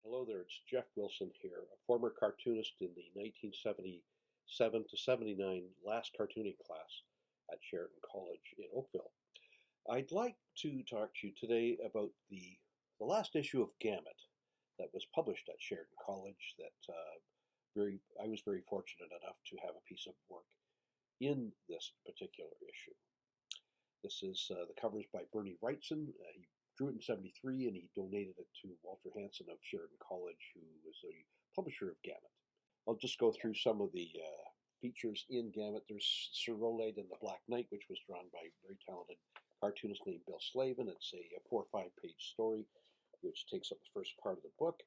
Hello there, it's Jeff Wilson here, a former cartoonist in the 1977 to 79 last cartooning class at Sheridan College in Oakville. I'd like to talk to you today about the last issue of Gamut that was published at Sheridan College that I was very fortunate enough to have a piece of work in this particular issue. This is the covers by Bernie Wrightson. He drew it in '73 and he donated it to Walter Hanson of Sheridan College, who was a publisher of Gamut. I'll just go through some of the features in Gamut. There's Sir Rolade and the Black Knight, which was drawn by a very talented cartoonist named Bill Slavin. It's a 4 or 5 page story which takes up the first part of the book.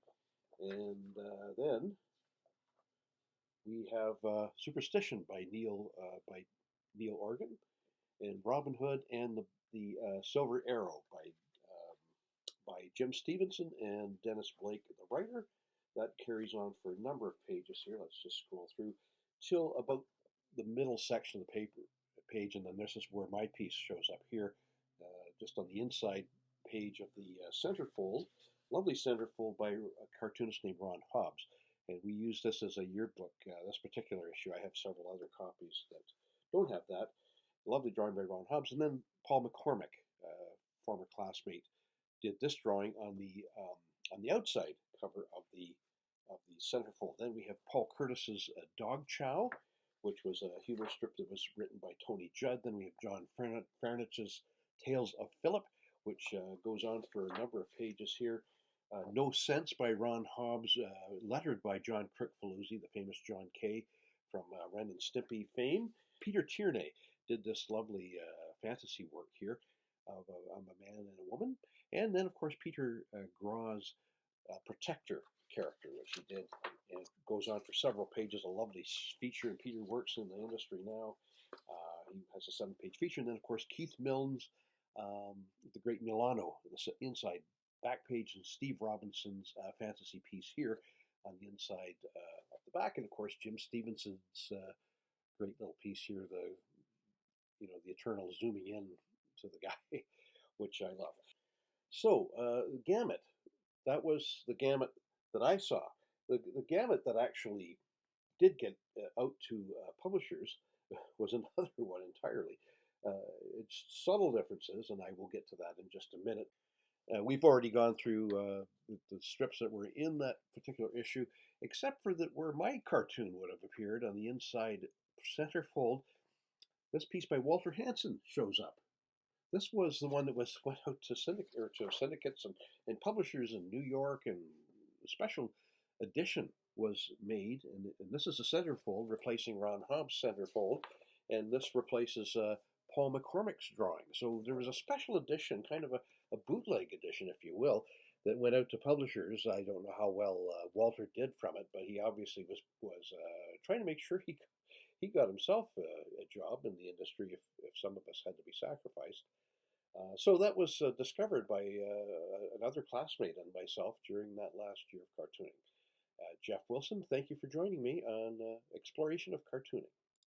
And then we have Superstition by Neil Organ, and Robin Hood and the Silver Arrow by Jim Stevenson and Dennis Blake, the writer. That carries on for a number of pages here. Let's just scroll through till about the middle section of the page, and then this is where my piece shows up here, just on the inside page of the centerfold. Lovely centerfold by a cartoonist named Ron Hobbs, and we use this as a yearbook. This particular issue, I have several other copies that don't have that. Lovely drawing by Ron Hobbs, and then Paul McCormick, former classmate, did this drawing on the outside cover of the centerfold. Then we have Paul Curtis's Dog Chow, which was a humor strip that was written by Tony Judd. Then we have John Farnich's Tales of Philip, which goes on for a number of pages here. No Sense by Ron Hobbs, lettered by John Kricfalusi, the famous John Kay from Ren and Stimpy fame. Peter Tierney did this lovely fantasy work here of a man and a woman. And then, of course, Peter Graw's Protector character, which he did. And it goes on for several pages, a lovely feature. And Peter works in the industry now. He has a 7-page feature. And then, of course, Keith Milne's The Great Milano, the inside back page, and Steve Robinson's fantasy piece here on the inside of the back. And, of course, Jim Stevenson's great little piece here, the eternal zooming in to the guy, which I love. So, Gamut, that was the Gamut that I saw. The Gamut that actually did get out to publishers was another one entirely. It's subtle differences, and I will get to that in just a minute. We've already gone through the strips that were in that particular issue, except for that where my cartoon would have appeared on the inside centerfold. This piece by Walter Hanson shows up. This was the one that went out to syndicates and publishers in New York, and a special edition was made. And this is a centerfold replacing Ron Hobbs' centerfold, and this replaces Paul McCormick's drawing. So there was a special edition, kind of a bootleg edition, if you will, that went out to publishers. I don't know how well Walter did from it, but he obviously was trying to make sure he got himself a job in the industry if some of us had to be sacrificed. So that was discovered by another classmate and myself during that last year of cartooning. Jeff Wilson, thank you for joining me on Exploration of Cartooning.